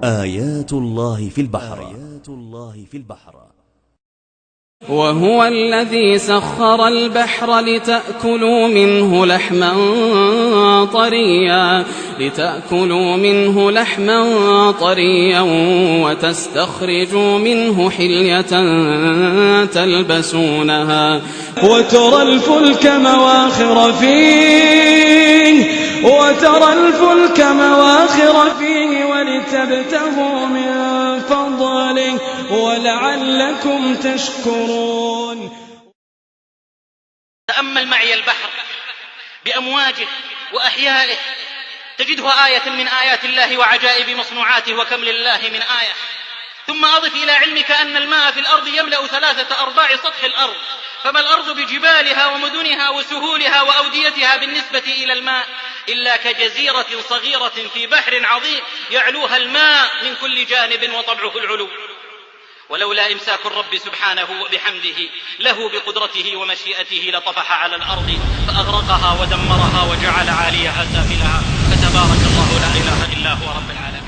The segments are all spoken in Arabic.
آيات الله في البحر. وهو الذي سخر البحر لتأكلوا منه لحما طريا وتستخرجوا منه حلية تلبسونها وترى الفلك مواخر فيه ولتبتغوا من فضله ولعلكم تشكرون. تأمل معي البحر بأمواجه وأحيائه تجده آية من آيات الله وعجائب مصنوعاته، وكم لله من آية. ثم أضف إلى علمك أن الماء في الأرض يملأ 3/4 سطح الأرض، فما الأرض بجبالها ومدنها وسهولها وأوديتها بالنسبة إلى الماء إلا كجزيرة صغيرة في بحر عظيم يعلوها الماء من كل جانب وطبعه العلو. ولولا إمساك الرب سبحانه وبحمده له بقدرته ومشيئته لطفح على الأرض فأغرقها ودمرها وجعل عاليها سافلها، فتبارك الله لا إله إلا هو رب العالمين.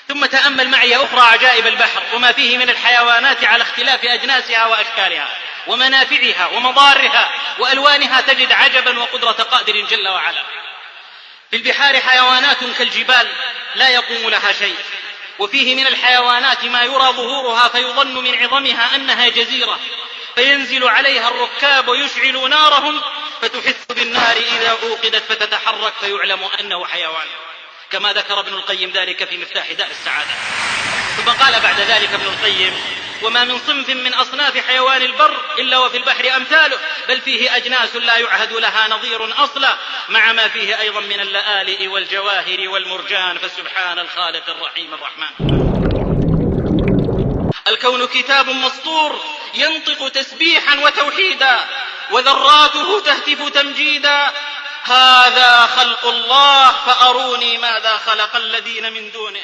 ثم تأمل معي أخرى عجائب البحر وما فيه من الحيوانات على اختلاف أجناسها وأشكالها ومنافعها ومضارها وألوانها، تجد عجبا وقدرة قادر جل وعلا. في البحار حيوانات كالجبال لا يقوم لها شيء، وفيه من الحيوانات ما يرى ظهورها فيظن من عظمها أنها جزيرة، فينزل عليها الركاب ويشعلوا نارهم فتحس بالنار إذا أوقدت فتتحرك فيعلم أنه حيوان، كما ذكر ابن القيم ذلك في مفتاح دار السعادة. ثم قال بعد ذلك ابن القيم: وما من صنف من أصناف حيوان البر إلا وفي البحر أمثاله، بل فيه أجناس لا يعهد لها نظير أصلا، مع ما فيه أيضا من اللآلئ والجواهر والمرجان، فسبحان الخالق الرحيم الرحمن. الكون كتاب مسطور ينطق تسبيحا وتوحيدا، وذراته تهتف تمجيدا. هذا خلق الله فأروني ماذا خلق الذين من دونه.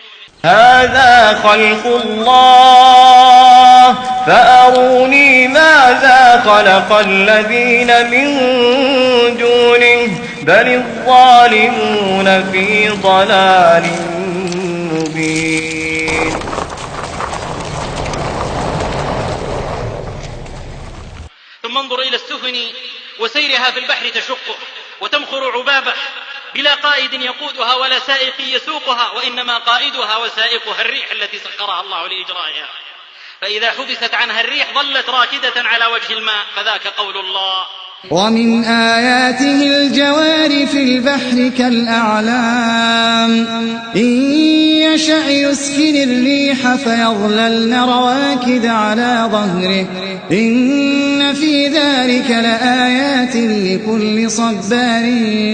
هذا خلق الله فأروني ماذا خلق الذين من دونه بل الظالمون في ضلال مبين. ثم انظر إلى السفن وسيرها في البحر تشقه وتمخر عبابه بلا قائد يقودها ولا سائق يسوقها، وإنما قائدها وسائقها الريح التي سخرها الله لإجرائها، فإذا حبست عنها الريح ظلت راكدة على وجه الماء، فذاك قول الله: ومن آياته الجوار في البحر كالأعلام إن يشأ يسكن الريح فيظللن رواكد على ظهره إن في ذلك لآيات لكل صبار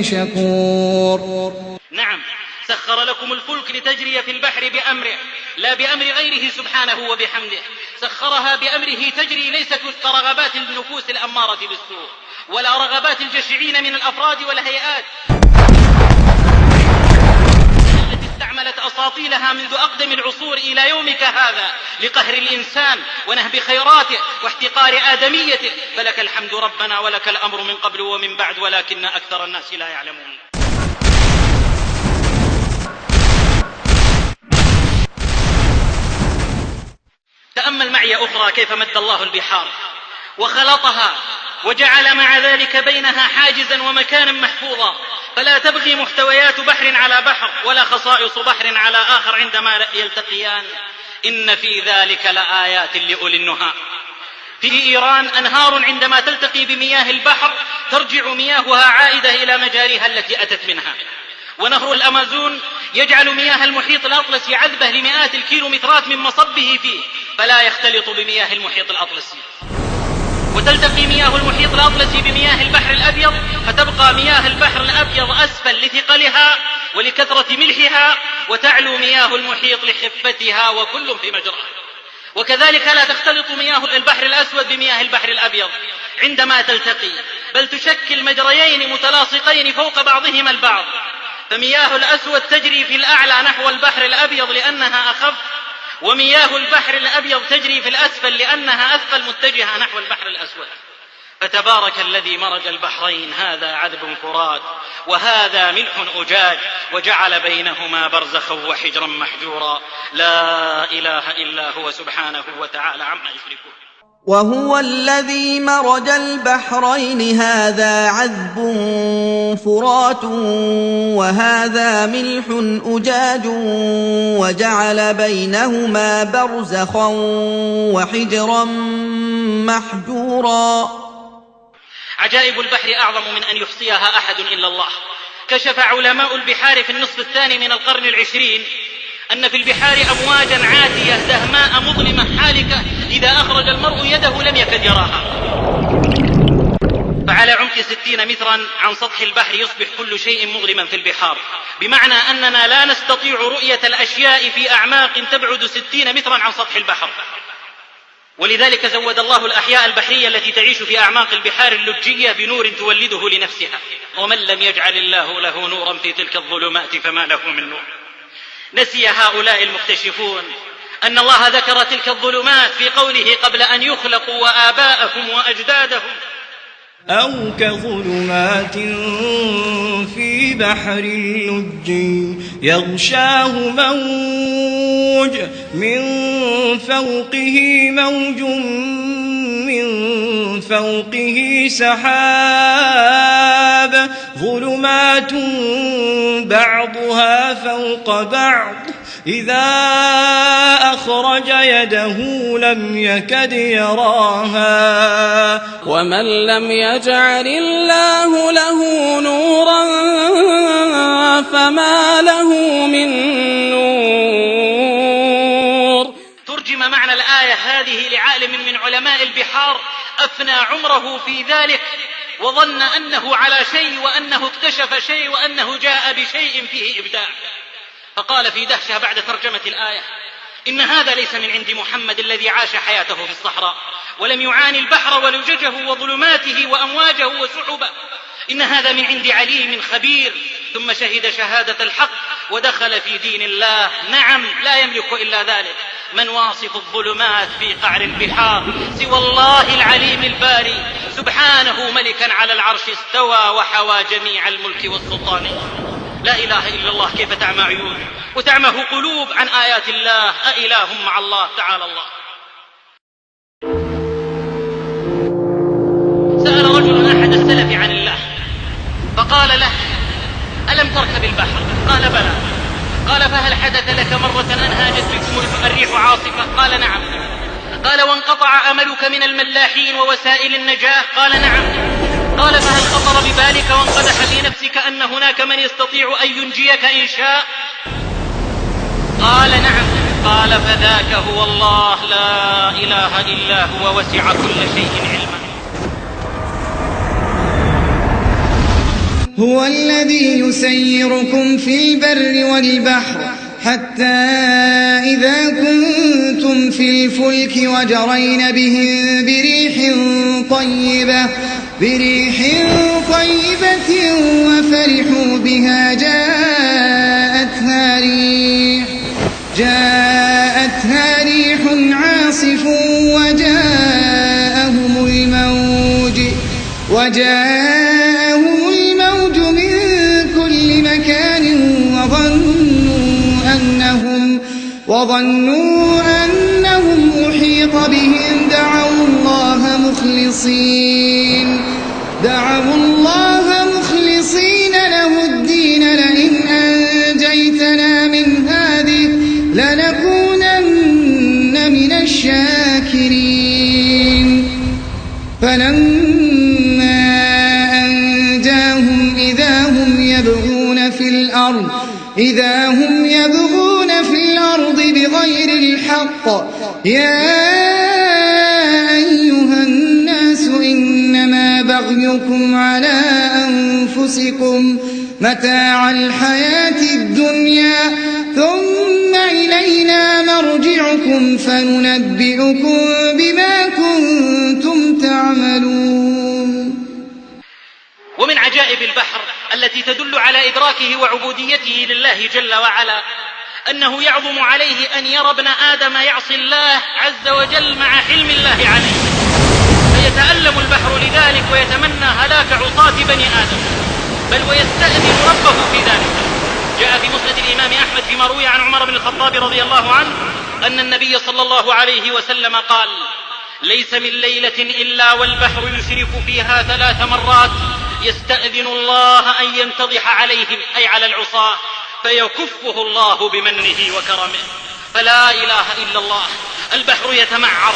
شكور. نعم، سخر لكم الفلك لتجري في البحر بأمره لا بأمر غيره سبحانه وبحمده، سخرها بأمره تجري ليست كرغبات النفوس الأمارة بالسوء ولا رغبات الجشعين من الأفراد والهيئات التي استعملت أساطيلها منذ أقدم العصور إلى يومك هذا لقهر الإنسان ونهب خيراته واحتقار آدميته، فلك الحمد ربنا ولك الأمر من قبل ومن بعد، ولكن أكثر الناس لا يعلمون. تأمل معي أخرى كيف مد الله البحار وخلطها وجعل مع ذلك بينها حاجزا ومكانا محفوظا، فلا تبغي محتويات بحر على بحر ولا خصائص بحر على آخر عندما يلتقيان. إن في ذلك لآيات لأولي النهى. في إيران أنهار عندما تلتقي بمياه البحر ترجع مياهها عائدة إلى مجاريها التي أتت منها، ونهر الأمازون يجعل مياه المحيط الأطلسي عذبة لمئات الكيلومترات من مصبه فيه، فلا يختلط بمياه المحيط الأطلسي. وتلتقي مياه المحيط الأطلسي بمياه البحر الأبيض، فتبقى مياه البحر الأبيض أسفل لثقلها ولكثرة ملحها، وتعلو مياه المحيط لخفتها، وكل في مجراه. وكذلك لا تختلط مياه البحر الأسود بمياه البحر الأبيض عندما تلتقي، بل تشكل مجريين متلاصقين فوق بعضهما البعض، فمياه الأسود تجري في الأعلى نحو البحر الأبيض لأنها أخف، ومياه البحر الأبيض تجري في الأسفل لأنها أثقل متجهة نحو البحر الأسود. فتبارك الذي مرج البحرين، هذا عذب فرات وهذا ملح أجاج، وجعل بينهما برزخا وحجرا محجورا، لا إله إلا هو سبحانه وتعالى عما يشركون. وهو الذي مرج البحرين هذا عذب فرات وهذا ملح أجاج وجعل بينهما برزخا وحجرا محجورا. عجائب البحر أعظم من أن يحصيها أحد إلا الله. كشف علماء البحار في النصف الثاني من القرن العشرين أن في البحار أمواجا عاتية دهماء مظلمة حالكة، إذا أخرج المرء يده لم يكد يراها. فعلى عمق 60 مترا عن سطح البحر يصبح كل شيء مظلما في البحار، بمعنى أننا لا نستطيع رؤية الأشياء في أعماق تبعد 60 مترا عن سطح البحر. ولذلك زود الله الأحياء البحرية التي تعيش في أعماق البحار اللجية بنور تولده لنفسها، ومن لم يجعل الله له نورا في تلك الظلمات فما له من نور. نسي هؤلاء المكتشفون أن الله ذكر تلك الظلمات في قوله قبل أن يخلقوا وآباءهم وأجدادهم: أو كظلمات في بحر لج يغشاه موج من فوقه موج من فوقه سحاب ظلمات بعضها فوق بعض إذا أخرج يده لم يكد يراها. ومن لم يجعل الله له نورا فما له من نور. ترجم معنى الآية هذه لعالم من علماء البحار أفنى عمره في ذلك، وظن أنه على شيء وأنه اكتشف شيء وأنه جاء بشيء فيه إبداع، فقال في دهشة بعد ترجمة الآية: إن هذا ليس من عند محمد الذي عاش حياته في الصحراء ولم يعاني البحر ولججه وظلماته وأمواجه وسحبه، إن هذا من عند عليم خبير. ثم شهد شهادة الحق ودخل في دين الله. نعم، لا يملك إلا ذلك. من واصف الظلمات في قعر البحار سوى الله العليم الباري سبحانه، ملكا على العرش استوى وحوى جميع الملك والسلطان. لا إله إلا الله. كيف تعمى عيون وتعمه قلوب عن آيات الله؟ أإله مع الله؟ تعالى الله. سأل رجل أحد السلف عن الله فقال له: ألم تركب البحر؟ قال: بلى. قال: فهل حدث لك مرة أن هاجت بكم الريح عاصفة؟ قال: نعم. قال: وانقطع أملك من الملاحين ووسائل النجاة؟ قال: نعم. قال: فهل خطر ببالك وانقدح في نفسك أن هناك من يستطيع أن ينجيك إن شاء؟ قال: نعم. قال: فذاك هو الله، لا إله إلا هو، وسع كل شيء علما. هو الذي يسيركم في البر والبحر حتى إذا كنتم في الفلك وجرين بهم بريح طيبة وفرحوا بها جاءتها ريح عاصف وجاءهم الموج من كل مكان وظنوا أنهم أحيط بهم دعوا الله مخلصين له الدين لئن أنجيتنا من هذه لنكونن من الشاكرين. فلما أنجاهم إذا هم يبغون في الأرض بغير الحق. يا أيها الناس أنفسكم متاع الحياة الدنيا ثم إلينا مرجعكم فننبئكم بما كنتم تعملون. ومن عجائب البحر التي تدل على إدراكه وعبوديته لله جل وعلا أنه يعظم عليه أن يرى ابن آدم يعصي الله عز وجل مع حلم الله عليه، فيتألم البحر لذلك ويتمنى هلاك عصاة بني آدم، بل ويستأذن ربه في ذلك. جاء في مسند الإمام أحمد فيما روي عن عمر بن الخطاب رضي الله عنه أن النبي صلى الله عليه وسلم قال: ليس من ليلة إلا والبحر يشرف فيها 3 مرات يستأذن الله أن ينتضح عليهم، أي على العصاة، فيكفه الله بمنه وكرمه. فلا إله إلا الله، البحر يتمعر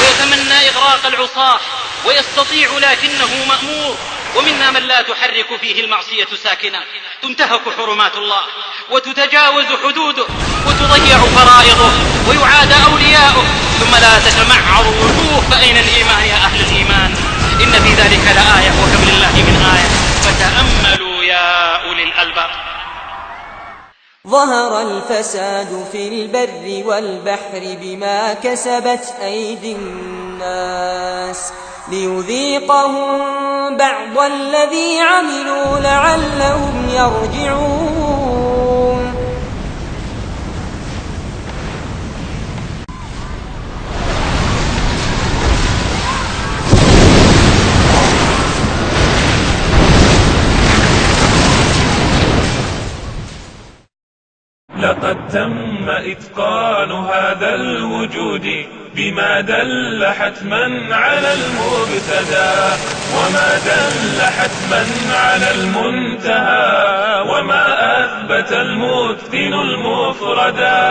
ويتمنى إغراق العصاة ويستطيع لكنه مأمور. ومنا من لا تحرك فيه المعصية ساكنا، تنتهك حرمات الله وتتجاوز حدوده وتضيع فرائضه ويعاد أولياؤه، ثم لا تتمعر الوجوه. فأين الإيمان يا أهل الإيمان؟ إن في ذلك لآية وكم لله من آية، فتأملوا يا أولي الألباب. ظهر الفساد في البر والبحر بما كسبت أيدي الناس ليذيقهم بعض الذي عملوا لعلهم يرجعون. لقد تم إتقان هذا الوجود بما دل حتما على المبتدى، وما دل حتما على المنتهى، وما أثبت المتقن المفردا.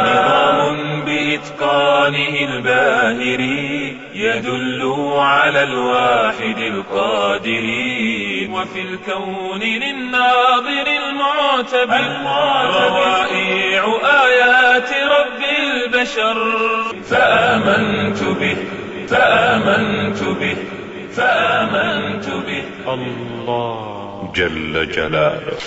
نظام بإتقانه الباهر يدل على الواحد القادر، وفي الكون للناظر المعتبر روائع آيات رب البشر. فآمنت به فآمنت به فآمنت به الله جل جلاله.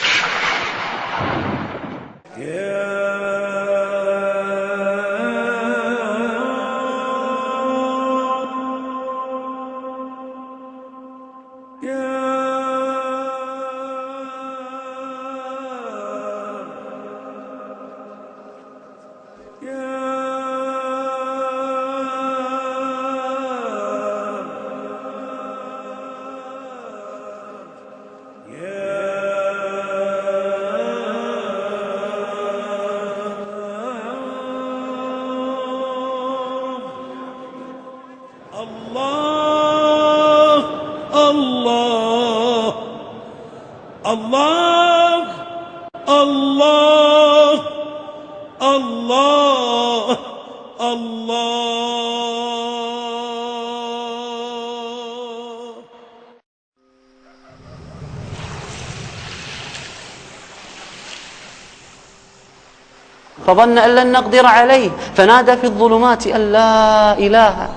فظن أن لن نقدر عليه فنادى في الظلمات أن لا إله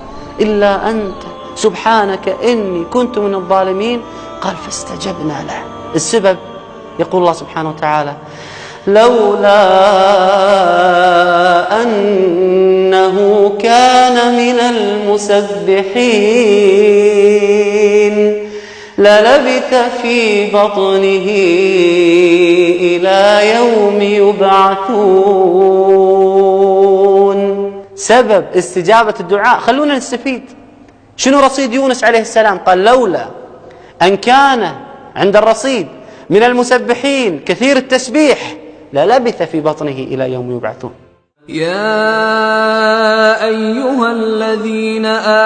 إلا أنت سبحانك إني كنت من الظالمين. قال فاستجبنا له. السبب يقول الله سبحانه وتعالى: لولا أنه كان من المسبحين للبث في بطنه إلى يوم يبعثون. سبب استجابة الدعاء. خلونا نستفيد. شنو رصيد يونس عليه السلام؟ قال لولا أن كان عند الرصيد من المسبحين كثير التسبيح للبث في بطنه إلى يوم يبعثون. يا أيها الذين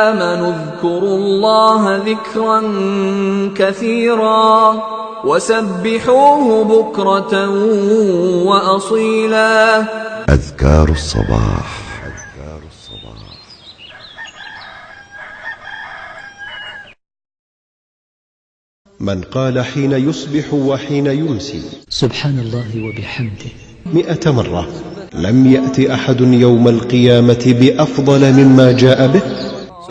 آمنوا اذكروا الله ذكرا كثيرا وسبحوه بكرة وأصيلا. أذكار الصباح. من قال حين يصبح وحين يمسي سبحان الله وبحمده 100 مرة لم يأت أحد يوم القيامة بأفضل مما جاء به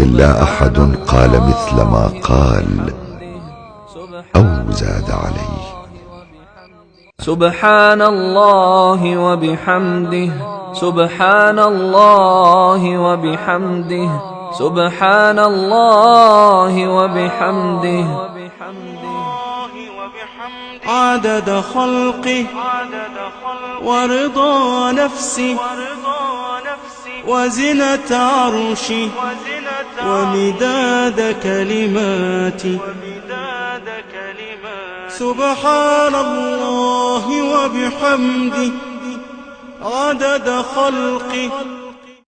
إلا أحد قال مثل ما قال أو زاد عليه. سبحان الله وبحمده سبحان الله وبحمده سبحان الله وبحمده عدد خلقه ورضا نفسه وزنة عرشه ومداد كلماته سبحان الله وبحمده عدد خلقه